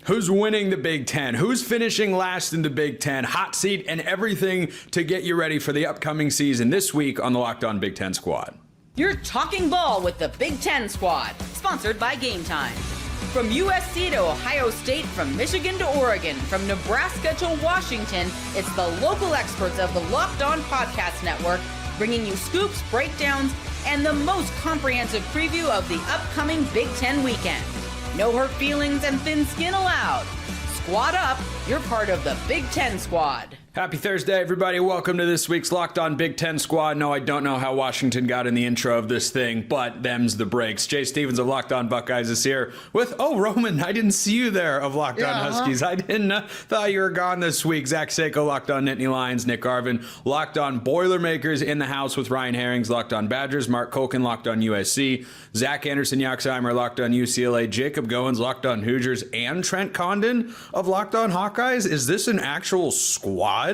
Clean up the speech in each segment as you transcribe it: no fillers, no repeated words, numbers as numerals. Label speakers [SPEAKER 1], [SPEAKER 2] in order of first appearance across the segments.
[SPEAKER 1] Who's winning the Big Ten? Who's finishing last in the Big Ten? Hot seat and everything to get you ready for the upcoming season this week on the Locked On Big Ten Squad.
[SPEAKER 2] You're talking ball with the Big Ten Squad, sponsored by Gametime. From USC to Ohio State, from Michigan to Oregon, from Nebraska to Washington, it's the local experts of the Locked On Podcast Network bringing you scoops, breakdowns, and the most comprehensive preview of the upcoming Big Ten weekend. No hurt feelings and thin skin allowed. Squad up, you're part of the Big Ten Squad.
[SPEAKER 1] Happy Thursday, everybody. Welcome to this week's Locked On Big Ten Squad. No, I don't know how Washington got in the intro of this thing, but them's the breaks. Jay Stevens of Locked On Buckeyes is here with, Roman, I didn't see you there, of Locked On Huskies. I didn't thought you were gone this week. Zach Seiko, Locked On Nittany Lions. Nick Garvin, Locked On Boilermakers in the house with Ryan Herrings, Locked On Badgers. Mark Colkin, Locked On USC. Zach Anderson, Yaxheimer, Locked On UCLA. Jacob Goins, Locked On Hoosiers. And Trent Condon of Locked On Hawkeyes. Is this an actual squad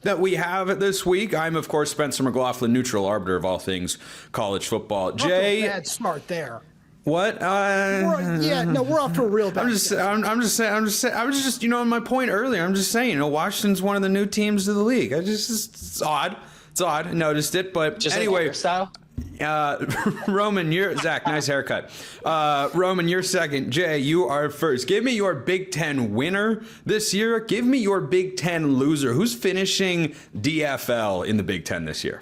[SPEAKER 1] that we have this week? I'm, of course, Spencer McLaughlin, neutral arbiter of all things college football. Jay,
[SPEAKER 3] bad smart there.
[SPEAKER 1] What?
[SPEAKER 3] We're off to a real bad.
[SPEAKER 1] I'm just saying. I was just, my point earlier. I'm just saying, Washington's one of the new teams of the league. It's odd. It's odd. I noticed it, but
[SPEAKER 4] just
[SPEAKER 1] anyway.
[SPEAKER 4] Like style.
[SPEAKER 1] Roman, Zach, nice haircut. Roman, you're second. Jay, you are first. Give me your Big Ten winner this year. Give me your Big Ten loser. Who's finishing DFL in the Big Ten this year?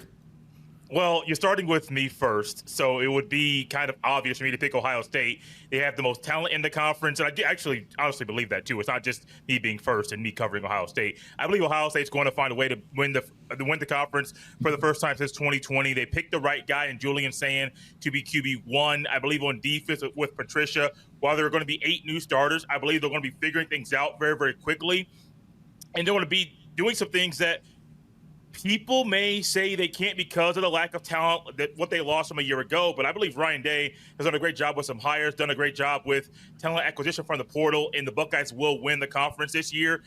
[SPEAKER 5] Well, you're starting with me first, so it would be kind of obvious for me to pick Ohio State. They have the most talent in the conference, and I actually honestly believe that too. It's not just me being first and me covering Ohio State. I believe Ohio State's going to find a way to win the conference for the first time since 2020. They picked the right guy in Julian Sand to be QB1. I believe on defense with Patricia, while there are going to be 8 new starters, I believe they're going to be figuring things out very, very quickly, and they're going to be doing some things that people may say they can't because of the lack of talent, that what they lost from a year ago. But I believe Ryan Day has done a great job with some hires, done a great job with talent acquisition from the portal, and the Buckeyes will win the conference this year.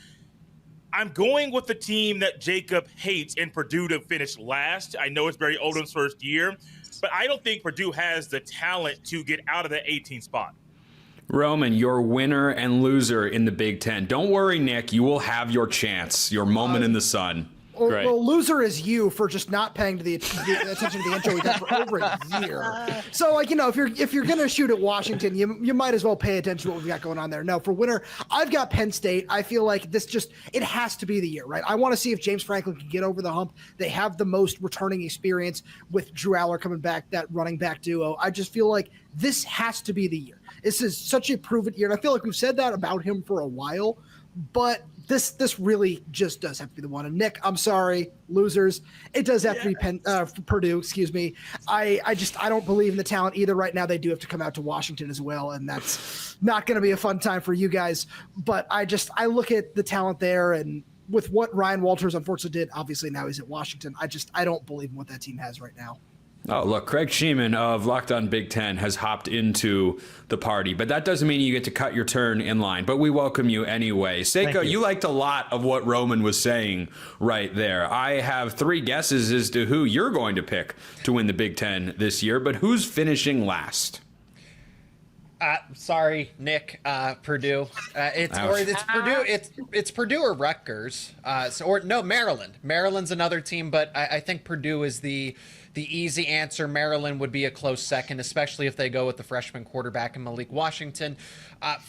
[SPEAKER 5] I'm going with the team that Jacob hates in Purdue to finish last. I know it's Barry Odom's first year, but I don't think Purdue has the talent to get out of the 18th spot.
[SPEAKER 1] Roman, your winner and loser in the Big Ten. Don't worry, Nick. You will have your chance, your moment in the sun.
[SPEAKER 3] Well, loser is you for just not paying the attention to the intro we got for over a year. So, if you're gonna shoot at Washington, you might as well pay attention to what we've got going on there. No, for winner, I've got Penn State. I feel like it has to be the year, right? I want to see if James Franklin can get over the hump. They have the most returning experience with Drew Aller coming back, that running back duo. I just feel like this has to be the year. This is such a proven year, and I feel like we've said that about him for a while, but this really just does have to be the one. And Nick, I'm sorry, losers. It does have to be Purdue. Excuse me. I don't believe in the talent either right now. They do have to come out to Washington as well, and that's not going to be a fun time for you guys. But I look at the talent there, and with what Ryan Walters unfortunately did, obviously now he's at Washington. I don't believe in what that team has right now.
[SPEAKER 1] Oh, look, Craig Sheeman of Locked On Big Ten has hopped into the party, but that doesn't mean you get to cut your turn in line, but we welcome you anyway. Seiko, you liked a lot of what Roman was saying right there. I have 3 guesses as to who you're going to pick to win the Big Ten this year, but who's finishing last?
[SPEAKER 4] Sorry, Nick, Purdue. It's Purdue or Rutgers. Maryland. Maryland's another team, but I think Purdue is the easy answer. Maryland would be a close second, especially if they go with the freshman quarterback in Malik Washington.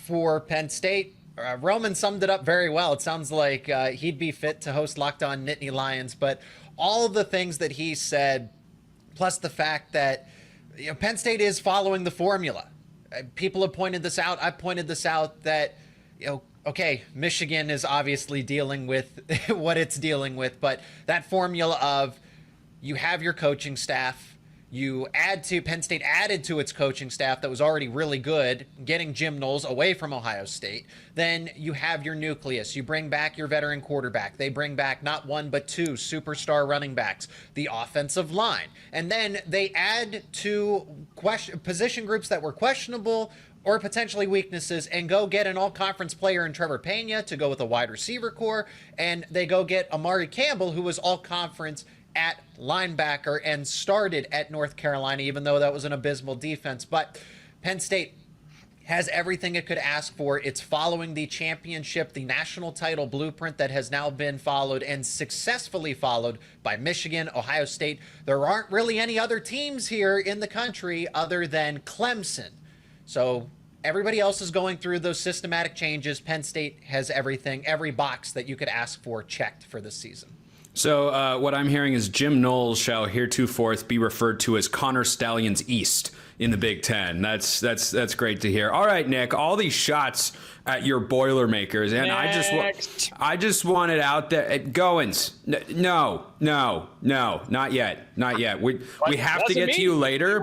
[SPEAKER 4] For Penn State, Roman summed it up very well. It sounds like he'd be fit to host Locked On Nittany Lions, but all of the things that he said, plus the fact that Penn State is following the formula. People have pointed this out. I've pointed this out that, okay, Michigan is obviously dealing with what it's dealing with, but that formula of you have your coaching staff, Penn State added to its coaching staff that was already really good, getting Jim Knowles away from Ohio State. Then you have your nucleus. You bring back your veteran quarterback. They bring back not 1 but 2 superstar running backs, the offensive line. And then they add to position groups that were questionable or potentially weaknesses and go get an all-conference player in Trevor Pena to go with a wide receiver core. And they go get Amari Campbell, who was all-conference at linebacker and started at North Carolina, even though that was an abysmal defense. But Penn State, has everything it could ask for. It's following the championship, the national title blueprint that has now been followed and successfully followed by Michigan, Ohio State. There aren't really any other teams here in the country other than Clemson. So everybody else is going through those systematic changes. Penn State has everything, every box that you could ask for checked for this season.
[SPEAKER 1] So what I'm hearing is Jim Knowles shall heretofore be referred to as Connor Stallions East in the Big Ten. That's great to hear. All right, Nick, all these shots at your Boilermakers, and I just want it out there. Goins, no, not yet. We have to get to you later.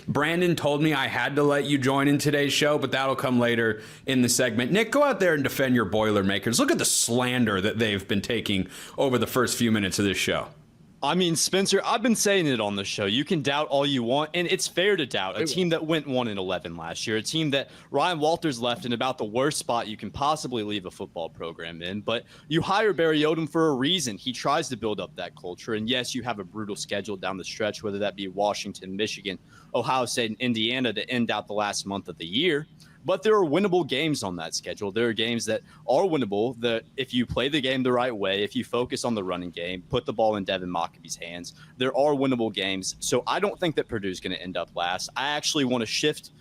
[SPEAKER 1] Brandon told me I had to let you join in today's show, but that'll come later in the segment. Nick, go out there and defend your Boilermakers. Look at the slander that they've been taking over the first few minutes of this show.
[SPEAKER 6] I mean, Spencer, I've been saying it on the show. You can doubt all you want, and it's fair to doubt a team that went 1-11 last year, a team that Ryan Walters left in about the worst spot you can possibly leave a football program in. But you hire Barry Odom for a reason. He tries to build up that culture. And yes, you have a brutal schedule down the stretch, whether that be Washington, Michigan, Ohio State, and Indiana to end out the last month of the year. But there are winnable games on that schedule. There are games that are winnable that if you play the game the right way, if you focus on the running game, put the ball in Devin Mockaby's hands, there are winnable games. So I don't think that Purdue's going to end up last. I actually want to shift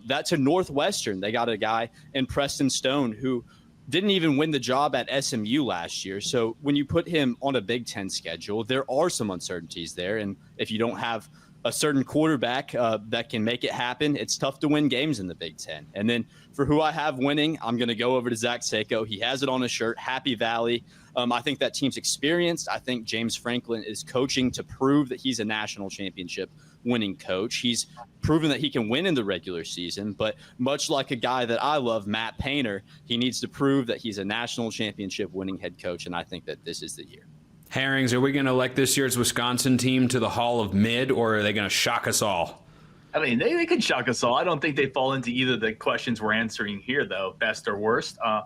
[SPEAKER 6] that to Northwestern. They got a guy in Preston Stone who didn't even win the job at SMU last year. So when you put him on a Big Ten schedule, there are some uncertainties there. And if you don't have a certain quarterback that can make it happen, it's tough to win games in the Big Ten. And then for who I have winning, I'm going to go over to Zach Seiko. He has it on his shirt, Happy Valley. I think that team's experienced. I think James Franklin is coaching to prove that he's a national championship winning coach. He's proven that he can win in the regular season, but much like a guy that I love, Matt Painter, he needs to prove that he's a national championship winning head coach, and I think that this is the year.
[SPEAKER 1] Herrings, are we going to elect this year's Wisconsin team to the Hall of Mid, or are they going to shock us all?
[SPEAKER 7] I mean, they could shock us all. I don't think they fall into either of the questions we're answering here, though, best or worst. I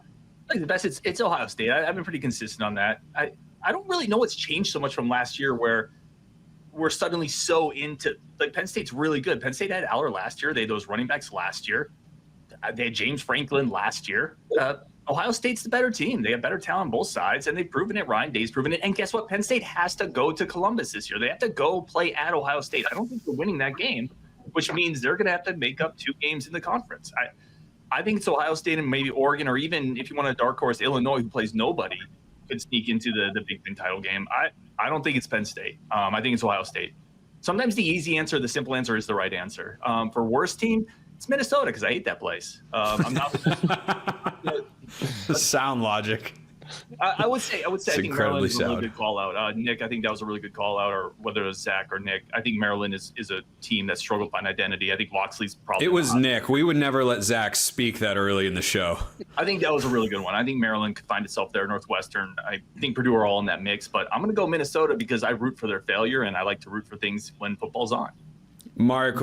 [SPEAKER 7] think the best, it's Ohio State. I've been pretty consistent on that. I don't really know what's changed so much from last year where we're suddenly so into – like Penn State's really good. Penn State had Aller last year. They had those running backs last year. They had James Franklin last year. Ohio State's the better team. They have better talent on both sides, and they've proven it. Ryan Day's proven it. And guess what? Penn State has to go to Columbus this year. They have to go play at Ohio State. I don't think they're winning that game, which means they're going to have to make up 2 games in the conference. I think it's Ohio State and maybe Oregon, or even if you want a dark horse, Illinois, who plays nobody, could sneak into the Big Ten title game. I don't think it's Penn State. I think it's Ohio State. Sometimes the easy answer, the simple answer is the right answer. For worst team, it's Minnesota because I hate that place. I'm not
[SPEAKER 1] sound logic.
[SPEAKER 7] I would say I think Maryland is a really good call out. Nick, I think that was a really good call out, or whether it was Zach or Nick. I think Maryland is a team that struggled to find identity. I think Locksley's probably
[SPEAKER 1] It was
[SPEAKER 7] not.
[SPEAKER 1] Nick. We would never let Zach speak that early in the show.
[SPEAKER 7] I think that was a really good one. I think Maryland could find itself there. Northwestern, I think Purdue are all in that mix, but I'm going to go Minnesota because I root for their failure, and I like to root for things when football's on.
[SPEAKER 1] Mark,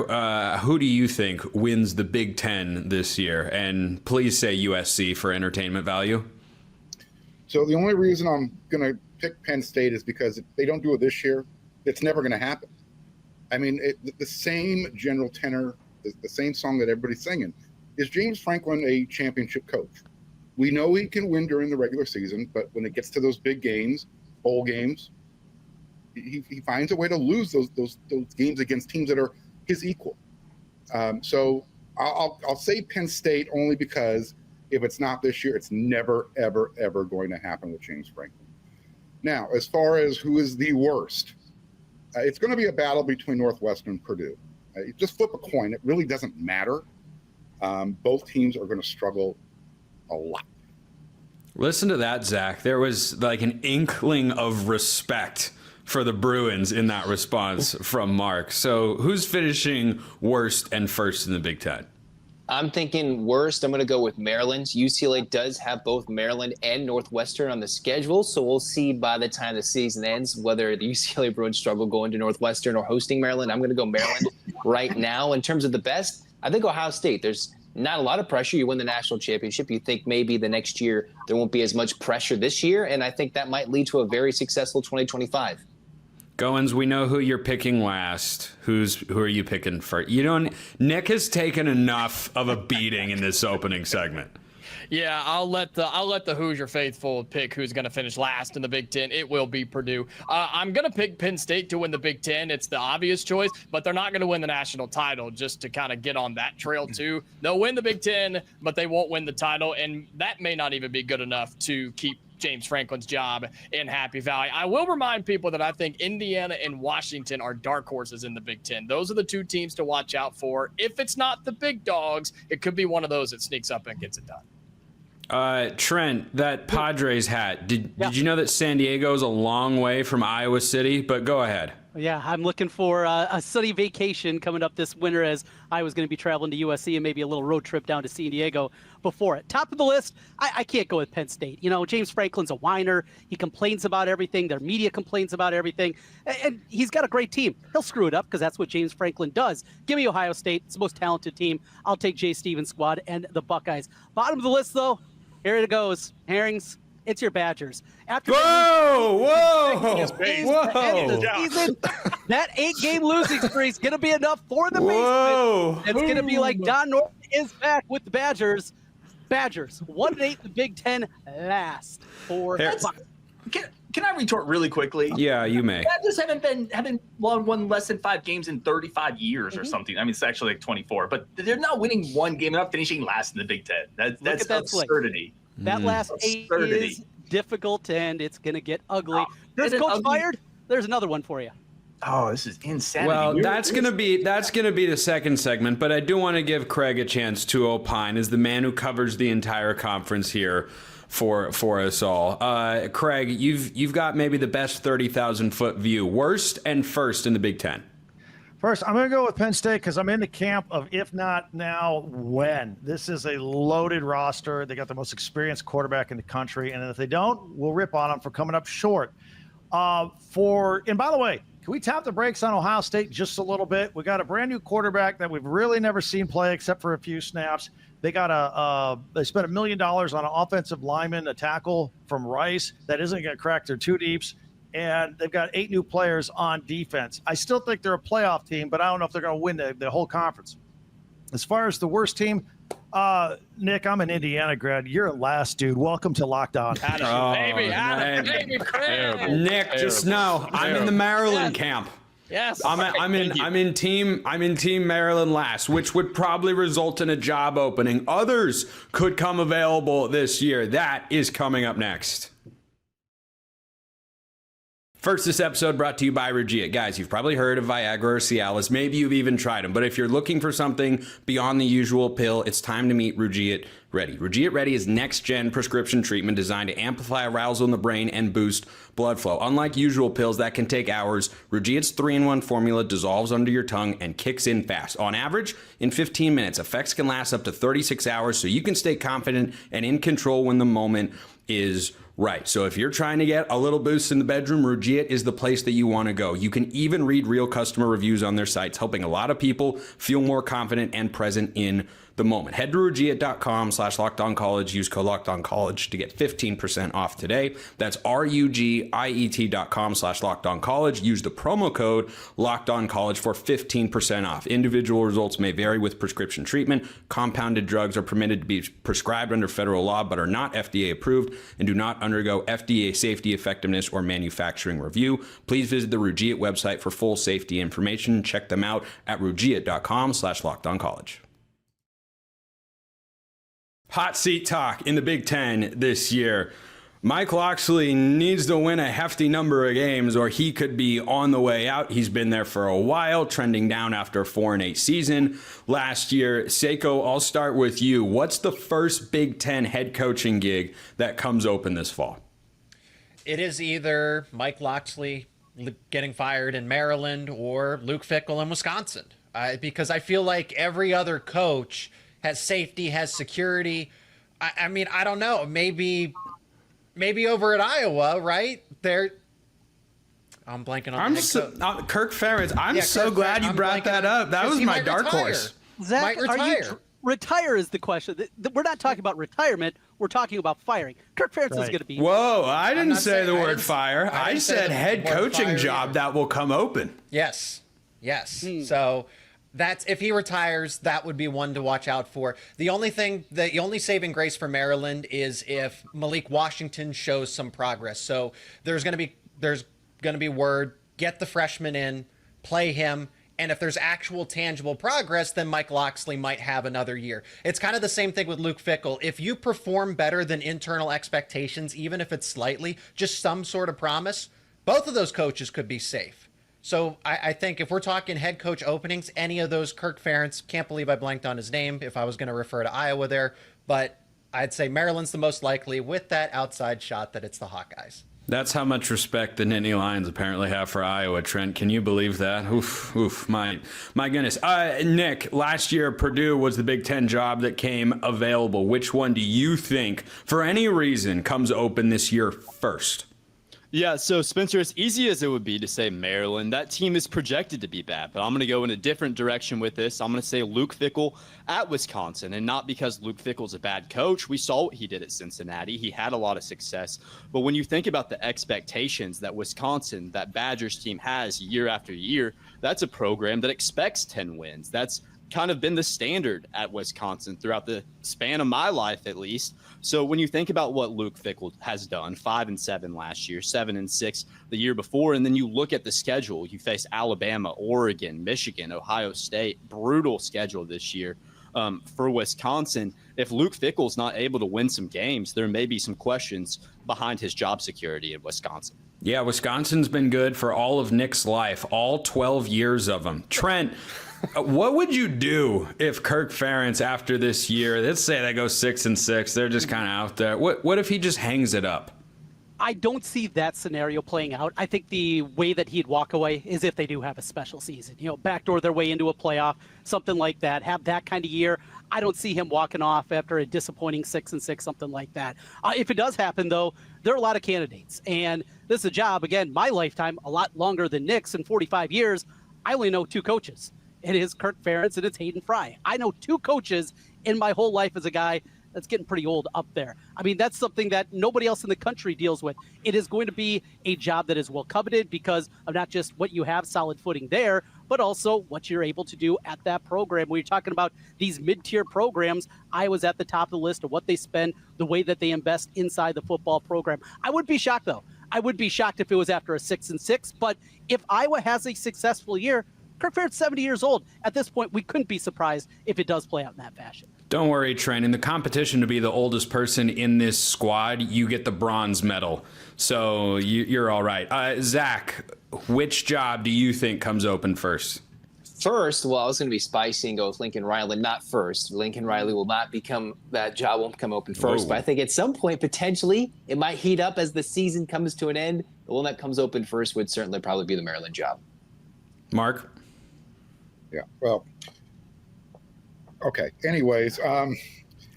[SPEAKER 1] who do you think wins the Big Ten this year? And please say USC for entertainment value.
[SPEAKER 8] So the only reason I'm going to pick Penn State is because if they don't do it this year, it's never going to happen. I mean, the same general tenor, the same song that everybody's singing. Is James Franklin a championship coach? We know he can win during the regular season, but when it gets to those big games, bowl games, he finds a way to lose those games against teams that are his equal. So I'll say Penn State only because if it's not this year, it's never, ever, ever going to happen with James Franklin. Now, as far as who is the worst, it's going to be a battle between Northwestern and Purdue. Just flip a coin. It really doesn't matter. Both teams are going to struggle a lot.
[SPEAKER 1] Listen to that, Zach. There was like an inkling of respect for the Bruins in that response from Mark. So who's finishing worst and first in the Big Ten?
[SPEAKER 9] I'm thinking worst. I'm going to go with Maryland. UCLA does have both Maryland and Northwestern on the schedule, so we'll see by the time the season ends whether the UCLA Bruins struggle going to Northwestern or hosting Maryland. I'm going to go Maryland right now. In terms of the best, I think Ohio State. There's not a lot of pressure. You win the national championship. You think maybe the next year there won't be as much pressure this year, and I think that might lead to a very successful 2025.
[SPEAKER 1] Goins, we know who you're picking last. Who are you picking first? Nick has taken enough of a beating in this opening segment.
[SPEAKER 10] Yeah, I'll let the Hoosier faithful pick who's going to finish last in the Big Ten. It will be Purdue. I'm going to pick Penn State to win the Big Ten. It's the obvious choice, but they're not going to win the national title. Just to kind of get on that trail too. They'll win the Big Ten, but they won't win the title, and that may not even be good enough to keep James Franklin's job in Happy Valley. I will remind people that I think Indiana and Washington are dark horses in the Big Ten. Those are the two teams to watch out for. If it's not the big dogs, it could be one of those that sneaks up and gets it done.
[SPEAKER 1] Trent, that Padres hat. Did you know that San Diego is a long way from Iowa City? But go ahead.
[SPEAKER 11] Yeah, I'm looking for a sunny vacation coming up this winter, as I was going to be traveling to USC and maybe a little road trip down to San Diego before it. Top of the list, I can't go with Penn State. James Franklin's a whiner. He complains about everything. Their media complains about everything. And he's got a great team. He'll screw it up because that's what James Franklin does. Give me Ohio State. It's the most talented team. I'll take Jay Stevens' squad and the Buckeyes. Bottom of the list, though, here it goes. Herrings. It's your Badgers. After
[SPEAKER 1] Whoa!
[SPEAKER 11] Season, that 8-game losing streak is going to be enough for the basement. It's going to be like Don Norton is back with the Badgers. Badgers 1-8, the Big Ten last for.
[SPEAKER 7] Can I retort really quickly?
[SPEAKER 1] Yeah, you may.
[SPEAKER 7] Badgers haven't won less than 5 games in 35 years or something. I mean, it's actually like 24, but they're not winning one game and not finishing last in the Big Ten. That's absurdity.
[SPEAKER 11] That last 8 is difficult, and it's going to get ugly. There's coach fired. There's another one for you.
[SPEAKER 7] Oh, this is insanity.
[SPEAKER 1] Well, that's gonna be the second segment, but I do want to give Craig a chance to opine as the man who covers the entire conference here for us all. Craig, you've got maybe the best 30,000-foot view, worst and first in the Big Ten.
[SPEAKER 12] First, I'm going to go with Penn State because I'm in the camp of if not now, when. This is a loaded roster. They got the most experienced quarterback in the country, and if they don't, we'll rip on them for coming up short. And by the way, can we tap the brakes on Ohio State just a little bit? We got a brand new quarterback that we've really never seen play except for a few snaps. They got they spent $1 million on an offensive lineman, a tackle from Rice that isn't going to crack their two deeps. And they've got 8 new players on defense. I still think they're a playoff team, but I don't know if they're going to win the whole conference. As far as the worst team, Nick, I'm an Indiana grad. You're last, dude. Welcome to Locked On.
[SPEAKER 10] Baby,
[SPEAKER 1] Nick, just know I'm in the Maryland camp.
[SPEAKER 10] Yes.
[SPEAKER 1] I'm in team Maryland last, which would probably result in a job opening. Others could come available this year. That is coming up next. First, this episode brought to you by Rugiet. Guys, you've probably heard of Viagra or Cialis. Maybe you've even tried them. But if you're looking for something beyond the usual pill, it's time to meet Rugiet Ready. Rugiet Ready is next-gen prescription treatment designed to amplify arousal in the brain and boost blood flow. Unlike usual pills that can take hours, Rugiet's 3-in-1 formula dissolves under your tongue and kicks in fast. On average, in 15 minutes. Effects can last up to 36 hours, so you can stay confident and in control when the moment is right. So if you're trying to get a little boost in the bedroom, Rugiet is the place that you want to go. You can even read real customer reviews on their sites, helping a lot of people feel more confident and present in the moment. Head to Rugiet.com/LockedOnCollege. Use code LockedOnCollege to get 15% off today. That's RUGIET.com/LockedOnCollege. Use the promo code LockedOnCollege for 15% off. Individual results may vary with prescription treatment. Compounded drugs are permitted to be prescribed under federal law but are not FDA approved and do not undergo FDA safety, effectiveness, or manufacturing review. Please visit the Rugiet website for full safety information. Check them out at Rugiet.com/LockedOnCollege. Hot seat talk in the Big Ten this year. Mike Locksley needs to win a hefty number of games or he could be on the way out. He's been there for a while, trending down after a 4-8 season last year. Seiko, I'll start with you. What's the first Big Ten head coaching gig that comes open this fall?
[SPEAKER 4] It is either Mike Locksley getting fired in Maryland or Luke Fickell in Wisconsin. Because I feel like every other coach has safety, has security. I mean, I don't know. Maybe over at Iowa, right? I'm blanking on the head coach.
[SPEAKER 1] Kirk Ferentz. I'm so glad you brought that up. That was my dark horse.
[SPEAKER 11] Zach, retire is the question. We're not talking about retirement. We're talking about firing. Kirk Ferentz is going to be.
[SPEAKER 1] Whoa, I didn't say the word fire. I said head coaching job that will come open.
[SPEAKER 4] Yes. So that's if he retires, that would be one to watch out for. The only saving grace for Maryland is if Malik Washington shows some progress. So there's going to be word, get the freshman in, play him. And if there's actual tangible progress, then Mike Locksley might have another year. It's kind of the same thing with Luke Fickell. If you perform better than internal expectations, even if it's slightly, just some sort of promise, both of those coaches could be safe. So I think if we're talking head coach openings, any of those, Kirk Ferentz, can't believe I blanked on his name if I was going to refer to Iowa there, but I'd say Maryland's the most likely with that outside shot that it's the Hawkeyes.
[SPEAKER 1] That's how much respect the Nittany Lions apparently have for Iowa, Trent. Can you believe that? Oof, my goodness. Nick, last year Purdue was the Big Ten job that came available. Which one do you think, for any reason, comes open this year first?
[SPEAKER 6] Yeah, so Spencer, as easy as it would be to say Maryland, that team is projected to be bad, but I'm going to go in a different direction with this. I'm going to say Luke Fickell at Wisconsin, and not because Luke Fickell's a bad coach. We saw what he did at Cincinnati. He had a lot of success, but when you think about the expectations that Wisconsin, that Badgers team has year after year, that's a program that expects 10 wins. That's kind of been the standard at Wisconsin throughout the span of my life, at least. So when you think about what Luke Fickell has done, 5-7 last year, 7-6 the year before, and then you look at the schedule, you face Alabama, Oregon, Michigan, Ohio State, brutal schedule this year for Wisconsin. If Luke Fickell's not able to win some games, there may be some questions behind his job security in Wisconsin.
[SPEAKER 1] Yeah, Wisconsin's been good for all of Nick's life, all 12 years of them. Trent, what would you do if Kirk Ferentz, after this year, let's say they go 6-6, they're just kind of out there. What if he just hangs it up?
[SPEAKER 11] I don't see that scenario playing out. I think the way that he'd walk away is if they do have a special season, backdoor their way into a playoff, something like that, have that kind of year. I don't see him walking off after a disappointing 6-6, something like that. If it does happen, though, there are a lot of candidates. And this is a job, again, my lifetime, a lot longer than Nick's in 45 years. I only know two coaches. It is Kirk Ferentz and it's Hayden Fry. I know two coaches in my whole life as a guy that's getting pretty old up there. I mean, that's something that nobody else in the country deals with. It is going to be a job that is well coveted because of not just what you have solid footing there, but also what you're able to do at that program. When you're talking about these mid-tier programs, Iowa's at the top of the list of what they spend, the way that they invest inside the football program. I would be shocked, though. I would be shocked if it was after a 6-6, but if Iowa has a successful year, Kirk Ferentz 70 years old. At this point, we couldn't be surprised if it does play out in that fashion.
[SPEAKER 1] Don't worry, Trent. In the competition to be the oldest person in this squad, you get the bronze medal. So you're all right. Zach, which job do you think comes open first?
[SPEAKER 9] First, well, I was going to be spicy and go with Lincoln Riley, not first. Lincoln Riley will not become, that job won't come open first. Whoa. But I think at some point, potentially, it might heat up as the season comes to an end. The one that comes open first would certainly probably be the Maryland job.
[SPEAKER 1] Mark?
[SPEAKER 8] Yeah, well, okay. Anyways.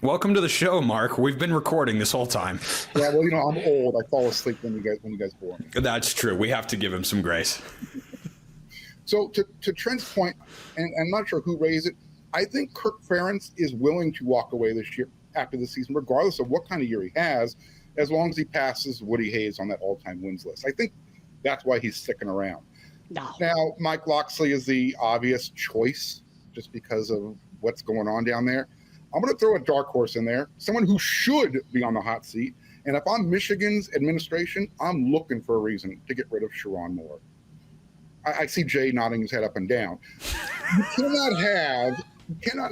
[SPEAKER 1] Welcome to the show, Mark. We've been recording this whole time.
[SPEAKER 8] Yeah, well, I'm old. I fall asleep when you guys bore me.
[SPEAKER 1] That's true. We have to give him some grace.
[SPEAKER 8] So to Trent's point, and I'm not sure who raised it, I think Kirk Ferentz is willing to walk away this year after the season, regardless of what kind of year he has, as long as he passes Woody Hayes on that all-time wins list. I think that's why he's sticking around.
[SPEAKER 11] No.
[SPEAKER 8] Now, Mike Locksley is the obvious choice just because of what's going on down there. I'm going to throw a dark horse in there, someone who should be on the hot seat. And if I'm Michigan's administration, I'm looking for a reason to get rid of Sharon Moore. I see Jay nodding his head up and down. You cannot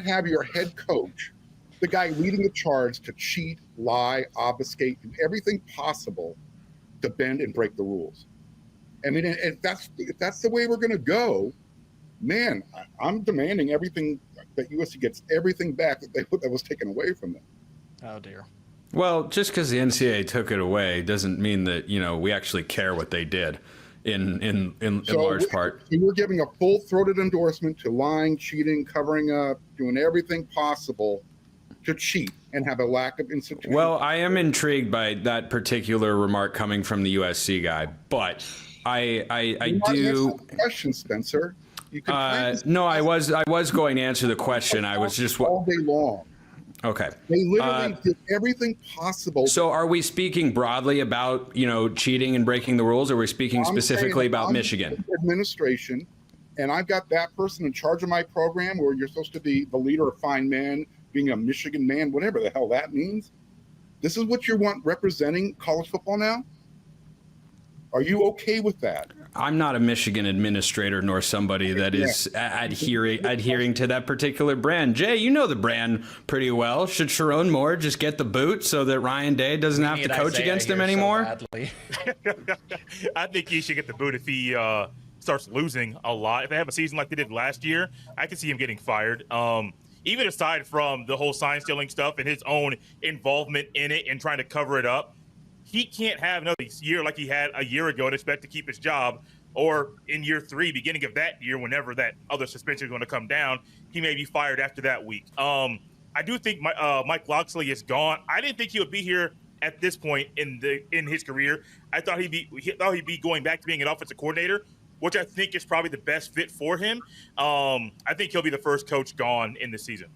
[SPEAKER 8] have your head coach, the guy leading the charge to cheat, lie, obfuscate, do everything possible to bend and break the rules. I mean, if that's the way we're going to go, man, I'm demanding everything that USC gets everything back that was taken away from them.
[SPEAKER 10] Oh dear.
[SPEAKER 1] Well, just because the NCAA took it away doesn't mean that we actually care what they did in large part.
[SPEAKER 8] So we're giving a full-throated endorsement to lying, cheating, covering up, doing everything possible to cheat and have a lack of institution.
[SPEAKER 1] Well, I am intrigued by that particular remark coming from the USC guy, but I do.
[SPEAKER 8] Question, Spencer. You can practice
[SPEAKER 1] no, I was going to answer the question. I was just
[SPEAKER 8] all day long.
[SPEAKER 1] Okay.
[SPEAKER 8] They literally did everything possible.
[SPEAKER 1] So are we speaking broadly about, cheating and breaking the rules, or are we speaking specifically about Michigan?
[SPEAKER 8] Administration, and I've got that person in charge of my program where you're supposed to be the leader of fine men, being a Michigan man, whatever the hell that means. This is what you want representing college football now? Are you okay with that?
[SPEAKER 1] I'm not a Michigan administrator nor somebody that is adhering to that particular brand. Jay, you know the brand pretty well. Should Sharon Moore just get the boot so that Ryan Day doesn't have to coach against him anymore?
[SPEAKER 5] I think he should get the boot if he starts losing a lot. If they have a season like they did last year, I can see him getting fired. Even aside from the whole sign stealing stuff and his own involvement in it and trying to cover it up, he can't have another year like he had a year ago and expect to keep his job. Or in year 3, beginning of that year, whenever that other suspension is going to come down, he may be fired after that week. I do think Mike Locksley is gone. I didn't think he would be here at this point in his career. I thought he'd be going back to being an offensive coordinator, which I think is probably the best fit for him. I think he'll be the first coach gone in this season.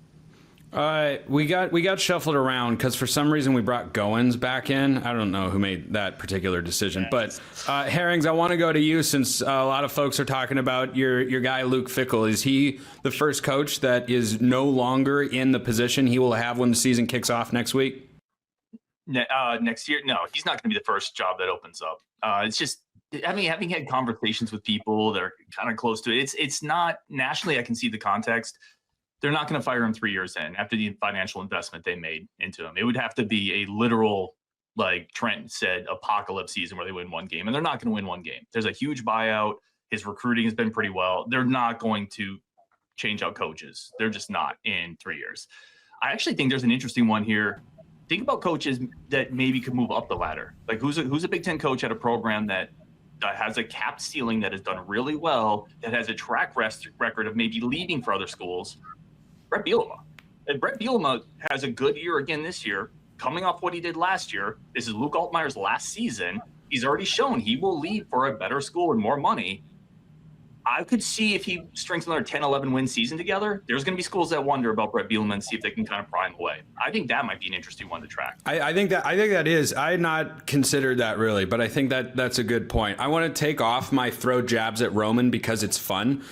[SPEAKER 1] We got shuffled around because for some reason we brought Goins back in. I don't know who made that particular decision, but Herrings, I want to go to you since a lot of folks are talking about your guy Luke Fickell. Is he the first coach that is no longer in the position he will have when the season kicks off next week?
[SPEAKER 7] Next year? No, he's not going to be the first job that opens up. It's just, having had conversations with people that are kind of close to it, it's not nationally. I can see the context. They're not going to fire him 3 years in after the financial investment they made into him. It would have to be a literal, like Trent said, apocalypse season where they win one game, and they're not going to win one game. There's a huge buyout. His recruiting has been pretty well. They're not going to change out coaches. They're just not in 3 years. I actually think there's an interesting one here. Think about coaches that maybe could move up the ladder. Like who's a Big Ten coach at a program that has a capped ceiling that has done really well, that has a track record of maybe leaving for other schools? Brett Bielema. And Brett Bielema has a good year again this year, coming off what he did last year. This is Luke Altmaier's last season. He's already shown he will leave for a better school and more money. I could see if he strings another 10, 11 win season together, there's going to be schools that wonder about Brett Bielema and see if they can kind of pry him away. I think that might be an interesting one to track.
[SPEAKER 1] I think that is. I had not considered that really, but I think that's a good point. I want to take off my throw jabs at Roman because it's fun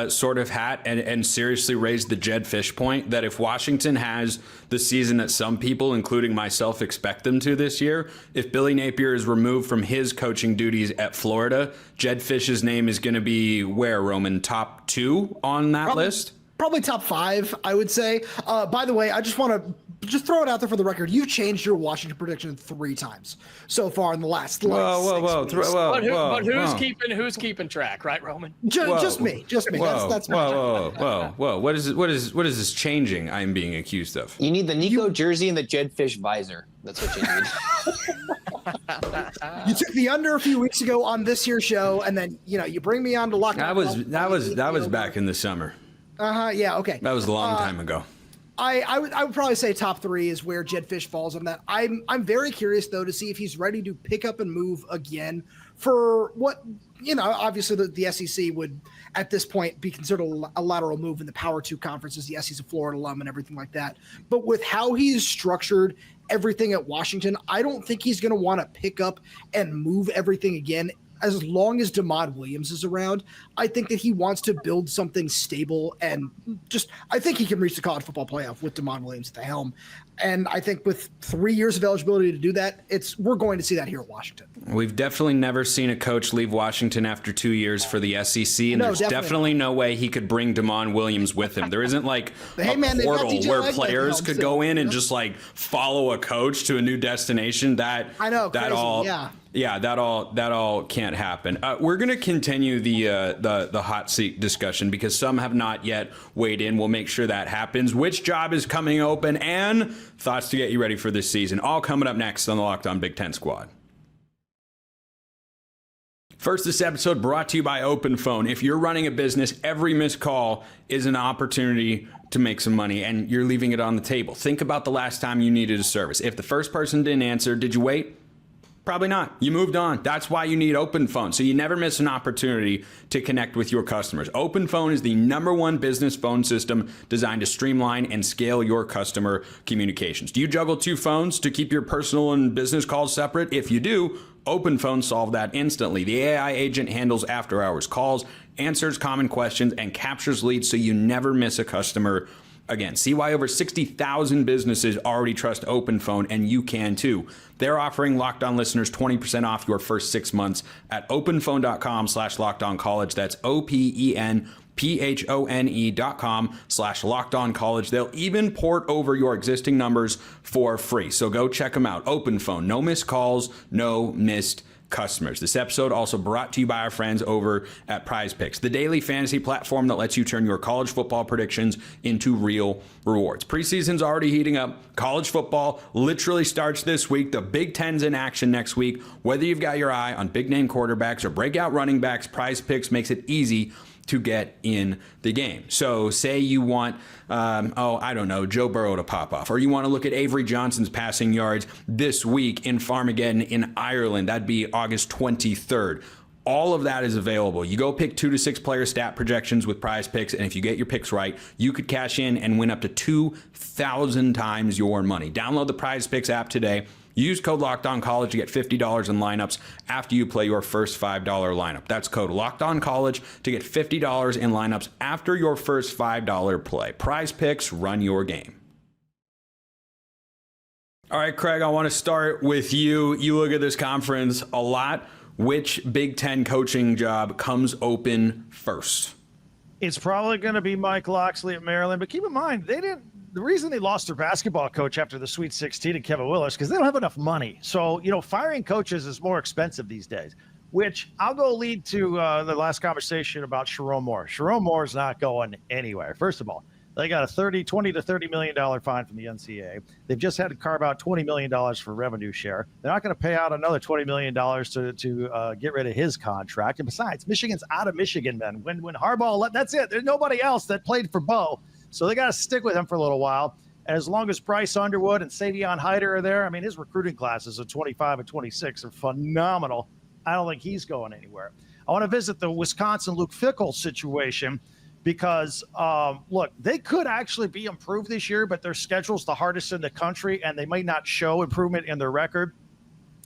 [SPEAKER 1] sort of hat and seriously raise the Jed Fish point that if Washington has the season that some people, including myself, expect them to this year, if Billy Napier is removed from his coaching duties at Florida, Jed Fish's name is going to be where, Roman? Top 2 on that list?
[SPEAKER 3] Probably top 5, I would say. By the way, I just want to throw it out there for the record. You've changed your Washington prediction 3 times so far in the last
[SPEAKER 10] But who's keeping track, right, Roman?
[SPEAKER 3] Just me. That's my job.
[SPEAKER 1] Whoa. What is this changing I'm being accused of?
[SPEAKER 9] You need the Nico jersey and the Jed Fish visor. That's what you need.
[SPEAKER 3] You took the under a few weeks ago on this here show, and then you bring me on to lock.
[SPEAKER 1] That was back in the summer.
[SPEAKER 3] Yeah. Okay.
[SPEAKER 1] That was a long time ago.
[SPEAKER 3] I would probably say top 3 is where Jed Fish falls on that. I'm very curious though to see if he's ready to pick up and move again for what obviously the SEC would at this point be considered a lateral move in the Power 2 conferences. Yes, he's a Florida alum and everything like that. But with how he's structured everything at Washington, I don't think he's going to want to pick up and move everything again. As long as DeMond Williams is around, I think that he wants to build something stable and I think he can reach the college football playoff with DeMond Williams at the helm. And I think with 3 years of eligibility to do that, we're going to see that here at Washington.
[SPEAKER 1] We've definitely never seen a coach leave Washington after 2 years for the SEC, and there's definitely no way he could bring DeMond Williams with him. There isn't like a portal where players could go in and just like follow a coach to a new destination. That all can't happen. We're going to continue the hot seat discussion because some have not yet weighed in. We'll make sure that happens. Which job is coming open and thoughts to get you ready for this season. All coming up next on the Locked On Big Ten Squad. First, this episode brought to you by OpenPhone. If you're running a business, every missed call is an opportunity to make some money, and you're leaving it on the table. Think about the last time you needed a service. If the first person didn't answer, did you wait? Probably not. You moved on. That's why you need OpenPhone, so you never miss an opportunity to connect with your customers. OpenPhone is the #1 business phone system designed to streamline and scale your customer communications. Do you juggle 2 phones to keep your personal and business calls separate? If you do, OpenPhone solved that instantly. The AI agent handles after-hours calls, answers common questions, and captures leads so you never miss a customer again. See why over 60,000 businesses already trust OpenPhone, and you can too. They're offering Locked On listeners 20% off your first 6 months at openphone.com/lockedoncollege. That's OpenPhone.com/lockedoncollege. They'll even port over your existing numbers for free. So go check them out. OpenPhone. No missed calls, no missed customers. This episode also brought to you by our friends over at PrizePicks, the daily fantasy platform that lets you turn your college football predictions into real rewards. Preseason's already heating up. College football literally starts this week. The Big Ten's in action next week. Whether you've got your eye on big name quarterbacks or breakout running backs, PrizePicks makes it easy to get in the game. So say you want, Joe Burrow to pop off, or you want to look at Avery Johnson's passing yards this week in Farmageddon in Ireland. That'd be August 23rd. All of that is available. You go pick 2 to 6 player stat projections with PrizePicks, and if you get your picks right, you could cash in and win up to 2,000 times your money. Download the PrizePicks app today. Use code LOCKEDONCollege to get $50 in lineups after you play your first $5 lineup. That's code LOCKEDONCollege to get $50 in lineups after your first $5 play. PrizePicks, run your game. All right, Craig, I want to start with you. You look at this conference a lot. Which Big Ten coaching job comes open first?
[SPEAKER 12] It's probably going to be Mike Locksley at Maryland, but keep in mind, the reason they lost their basketball coach after the Sweet 16 and Kevin Willis, because they don't have enough money. So, firing coaches is more expensive these days, which I'll go lead to the last conversation about Sharon Moore. Sharon Moore is not going anywhere. First of all, they got a $20 to $30 million fine from the NCAA. They've just had to carve out $20 million for revenue share. They're not going to pay out another $20 million to get rid of his contract. And besides, Michigan's out of Michigan, man. When Harbaugh, that's it. There's nobody else that played for Bo. So they got to stick with him for a little while. And as long as Bryce Underwood and Savion Hyder are there, I mean, his recruiting classes of 25 and 26 are phenomenal. I don't think he's going anywhere. I want to visit the Wisconsin Luke Fickell situation because, look, they could actually be improved this year, but their schedule's the hardest in the country, and they might not show improvement in their record.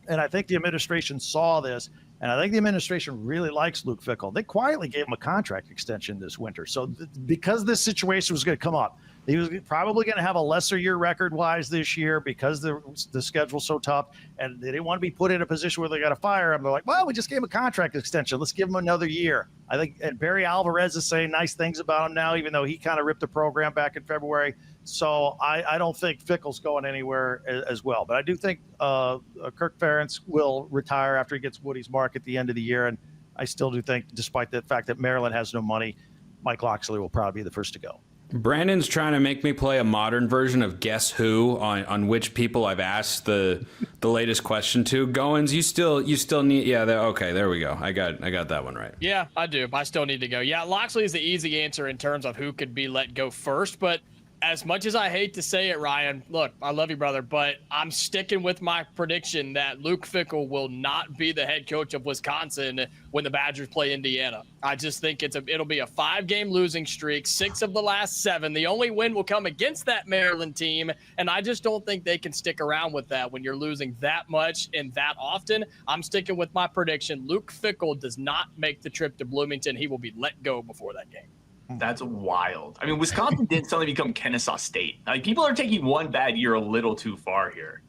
[SPEAKER 12] And I think the administration saw this, and I think the administration really likes Luke Fickell. They quietly gave him a contract extension this winter. So because this situation was going to come up, he was probably going to have a lesser year record-wise this year because the schedule's so tough, and they didn't want to be put in a position where they got to fire him. They're like, well, we just gave him a contract extension. Let's give him another year. I think, and Barry Alvarez is saying nice things about him now, even though he kind of ripped the program back in February. So I don't think Fickell's going anywhere as well. But I do think Kirk Ferentz will retire after he gets Woody's mark at the end of the year. And I still do think, despite the fact that Maryland has no money, Mike Locksley will probably be the first to go.
[SPEAKER 1] Brandon's trying to make me play a modern version of Guess Who on which people I've asked the latest question to. Goins, you still need okay, there we go. I got that one right.
[SPEAKER 10] Yeah, I do. I still need to go. Yeah, Locksley is the easy answer in terms of who could be let go first, but as much as I hate to say it, Ryan, look, I love you, brother, but I'm sticking with my prediction that Luke Fickell will not be the head coach of Wisconsin when the Badgers play Indiana. I just think it'll be a 5-game losing streak, 6 of the last 7. The only win will come against that Maryland team, and I just don't think they can stick around with that when you're losing that much and that often. I'm sticking with my prediction. Luke Fickell does not make the trip to Bloomington. He will be let go before that game.
[SPEAKER 7] That's wild. I mean, Wisconsin did suddenly become Kennesaw State. Like, people are taking one bad year a little too far here.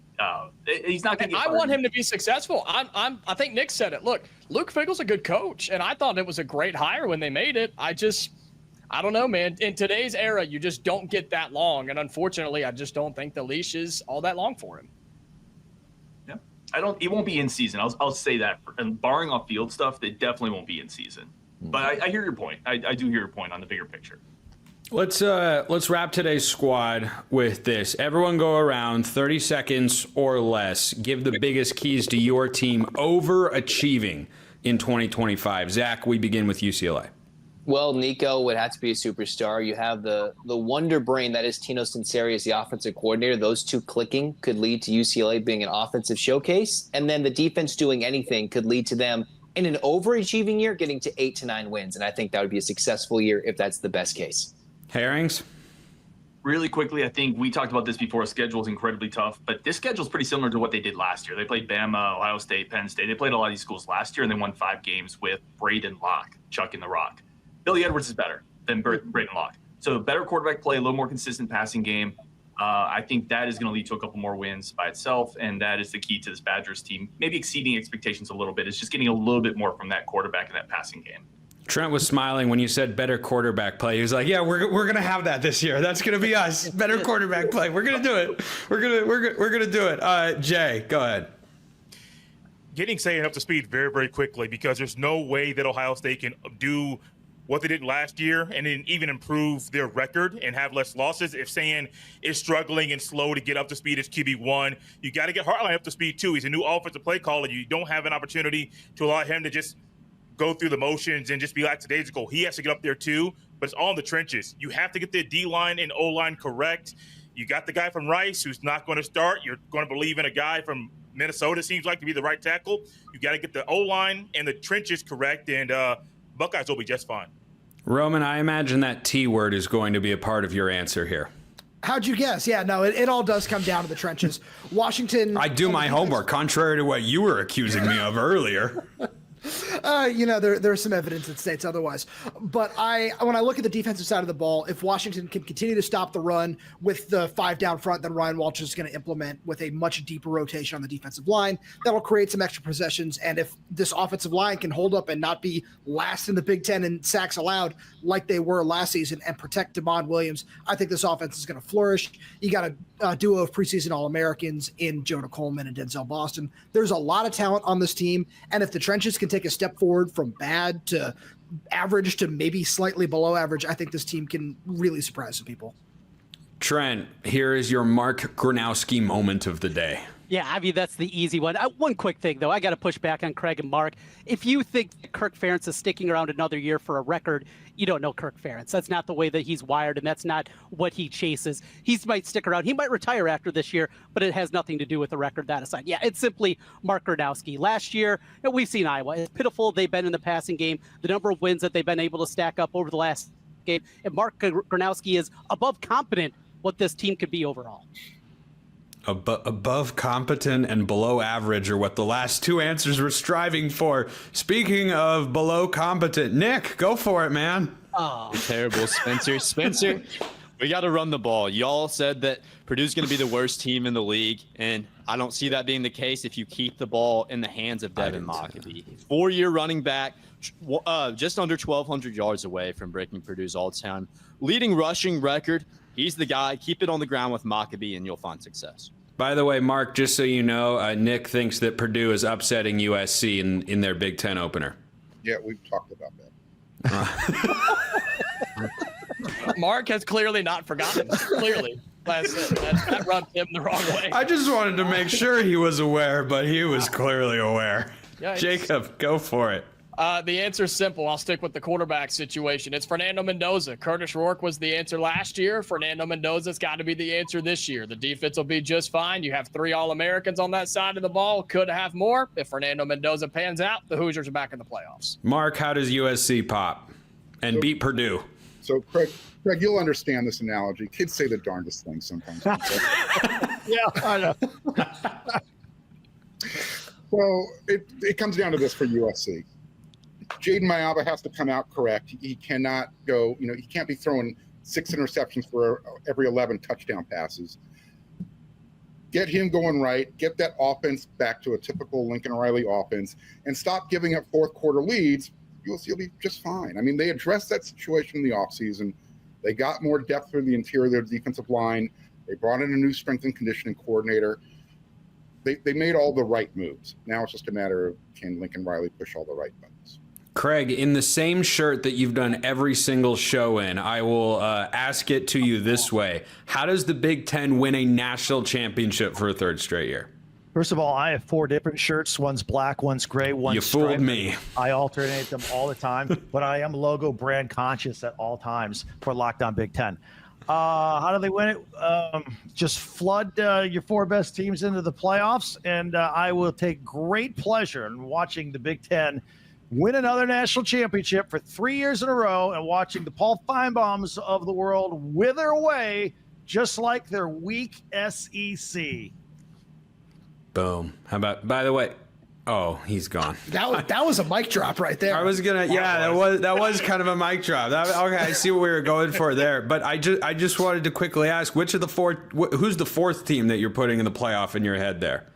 [SPEAKER 7] He's not going to.
[SPEAKER 10] I want him to be successful. I think Nick said it. Look, Luke Fickell's a good coach, and I thought it was a great hire when they made it. I don't know, man. In today's era, you just don't get that long, and unfortunately, I just don't think the leash is all that long for him.
[SPEAKER 7] Yeah, it won't be in season. I'll say that. And barring off field stuff, they definitely won't be in season. But I hear your point. I do hear your point on the bigger picture.
[SPEAKER 1] Let's wrap today's squad with this. Everyone go around 30 seconds or less. Give the biggest keys to your team overachieving in 2025. Zach, we begin with UCLA.
[SPEAKER 9] Well, Nico would have to be a superstar. You have the wonder brain that is Tino Sunseri as the offensive coordinator. Those two clicking could lead to UCLA being an offensive showcase. And then the defense doing anything could lead to them in an overachieving year getting to 8 to 9 wins. And I think that would be a successful year if that's the best case.
[SPEAKER 1] Herrings?
[SPEAKER 7] Really quickly, I think we talked about this before. Schedule is incredibly tough, but this schedule is pretty similar to what they did last year. They played Bama, Ohio State, Penn State. They played a lot of these schools last year, and they won 5 games with Braden Locke chucking the rock. Billy Edwards is better than Braden Locke. So better quarterback play, a little more consistent passing game. I think that is going to lead to a couple more wins by itself, and that is the key to this Badgers team. Maybe exceeding expectations a little bit. It's just getting a little bit more from that quarterback in that passing game.
[SPEAKER 1] Trent was smiling when you said better quarterback play. He was like, "Yeah, we're gonna have that this year. That's gonna be us. Better quarterback play. We're gonna do it. We're gonna do it." Jay, go ahead.
[SPEAKER 5] Getting Sagan up to speed very, very quickly, because there's no way that Ohio State can do what they did last year and then even improve their record and have less losses. If Sagan is struggling and slow to get up to speed as QB1, you got to get Hartline up to speed too. He's a new offensive play caller. You don't have an opportunity to allow him to just go through the motions and just be lackadaisical. He has to get up there too, but it's all in the trenches. You have to get the D-line and O-line correct. You got the guy from Rice who's not going to start. You're going to believe in a guy from Minnesota, seems like, to be the right tackle. You got to get the O-line and the trenches correct, and Buckeyes will be just fine.
[SPEAKER 1] Roman, I imagine that T word is going to be a part of your answer here.
[SPEAKER 3] How'd you guess? Yeah, no, it all does come down to the trenches. Washington.
[SPEAKER 1] I do my homework, contrary to what you were accusing me of earlier.
[SPEAKER 3] There's some evidence that states otherwise. But when I look at the defensive side of the ball, if Washington can continue to stop the run with the 5 down front, then Ryan Walsh is going to implement with a much deeper rotation on the defensive line. That'll create some extra possessions. And if this offensive line can hold up and not be last in the Big Ten in sacks allowed like they were last season and protect Damon Williams, I think this offense is going to flourish. You got a duo of preseason All-Americans in Jonah Coleman and Denzel Boston. There's a lot of talent on this team. And if the trenches can take a step forward from bad to average to maybe slightly below average, I think this team can really surprise some people.
[SPEAKER 1] Trent, here is your Mark Gronowski moment of the day.
[SPEAKER 11] Yeah, I mean, that's the easy one. One quick thing, though. I got to push back on Craig and Mark. If you think Kirk Ferentz is sticking around another year for a record, you don't know Kirk Ferentz. That's not the way that he's wired, and that's not what he chases. He might stick around. He might retire after this year, but it has nothing to do with the record, that aside. Yeah, it's simply Mark Gronowski. Last year, we've seen Iowa. It's pitiful they've been in the passing game, the number of wins that they've been able to stack up over the last game, and Mark Gronowski is above competent what this team could be overall.
[SPEAKER 1] Above competent and below average are what the last two answers were striving for. Speaking of below competent, Nick, go for it, man.
[SPEAKER 11] Oh,
[SPEAKER 6] terrible, Spencer, we got to run the ball. Y'all said that Purdue's going to be the worst team in the league, and I don't see that being the case if you keep the ball in the hands of Devin Mockabee. 4-year running back, just under 1,200 yards away from breaking Purdue's all-time leading rushing record. He's the guy. Keep it on the ground with Mockabee, and you'll find success.
[SPEAKER 1] By the way, Mark, just so you know, Nick thinks that Purdue is upsetting USC in their Big Ten opener.
[SPEAKER 8] Yeah, we've talked about that.
[SPEAKER 10] Mark has clearly not forgotten. Clearly. That rubbed him the wrong way.
[SPEAKER 1] I just wanted to make sure he was aware, but he was clearly aware.
[SPEAKER 10] Yeah,
[SPEAKER 1] Jacob, go for it.
[SPEAKER 10] The answer is simple. I'll stick with the quarterback situation. It's Fernando Mendoza. Curtis Rourke was the answer last year. Fernando Mendoza's got to be the answer this year. The defense will be just fine. You have 3 All-Americans on that side of the ball. Could have more. If Fernando Mendoza pans out, the Hoosiers are back in the playoffs.
[SPEAKER 1] Mark, how does USC pop and beat Purdue?
[SPEAKER 8] So, Craig, you'll understand this analogy. Kids say the darndest things sometimes.
[SPEAKER 12] Yeah, I know.
[SPEAKER 8] So it comes down to this for USC. Jaden Mayaba has to come out correct. He cannot go, he can't be throwing 6 interceptions for every 11 touchdown passes. Get him going right, get that offense back to a typical Lincoln Riley offense, and stop giving up fourth quarter leads. USC will be just fine. I mean, they addressed that situation in the offseason. They got more depth through the interior of the defensive line. They brought in a new strength and conditioning coordinator. They made all the right moves. Now it's just a matter of, can Lincoln Riley push all the right buttons?
[SPEAKER 1] Craig, in the same shirt that you've done every single show in, I will ask it to you this way. How does the Big Ten win a national championship for a third straight year?
[SPEAKER 12] First of all, I have 4 different shirts. One's black, one's gray, one's
[SPEAKER 1] You fooled
[SPEAKER 12] striped.
[SPEAKER 1] me.
[SPEAKER 12] I alternate them all the time, but I am logo brand conscious at all times for Locked On Big Ten. How do they win it? Just flood your 4 best teams into the playoffs, and I will take great pleasure in watching the Big Ten win another national championship for 3 years in a row and watching the Paul Feinbaums of the world wither away just like their weak SEC.
[SPEAKER 1] Boom. How about, by the way, oh, he's gone.
[SPEAKER 3] That was a mic drop right there.
[SPEAKER 1] I was gonna, that was kind of a mic drop. Okay, I see what we were going for there. But I just wanted to quickly ask, which of the 4, who's the 4th team that you're putting in the playoff in your head there?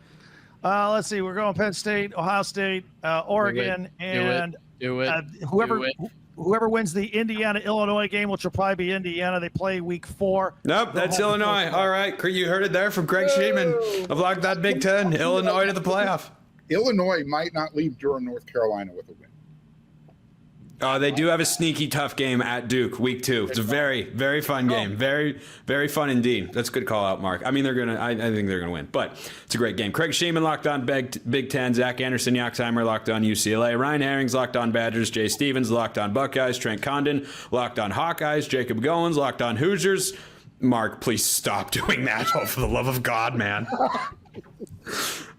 [SPEAKER 12] Let's see. We're going Penn State, Ohio State, Oregon, and whoever wins the Indiana-Illinois game, which will probably be Indiana. They play week 4.
[SPEAKER 1] Nope, that's Illinois. All right, you heard it there from Craig Sheeman of Locked On Big Ten. Illinois to the playoff.
[SPEAKER 8] Illinois might not leave Durham, North Carolina with a win.
[SPEAKER 1] They do have a sneaky tough game at Duke, week 2. It's a very, very fun game. Very, very fun indeed. That's a good call out, Mark. I mean, I think they're gonna win, but it's a great game. Craig Sheeman, Locked On Big Ten. Zach Anderson, Yoxheimer, Locked On UCLA. Ryan Herrings, Locked On Badgers. Jay Stevens, Locked On Buckeyes. Trent Condon, Locked On Hawkeyes. Jacob Goins, Locked On Hoosiers. Mark, please stop doing that. Oh, for the love of God, man.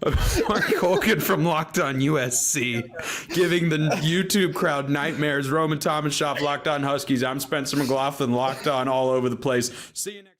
[SPEAKER 1] Mark Holken from Locked On USC, giving the YouTube crowd nightmares. Roman Thomas Shop, Locked On Huskies. I'm Spencer McLaughlin, Locked On all over the place. See you next.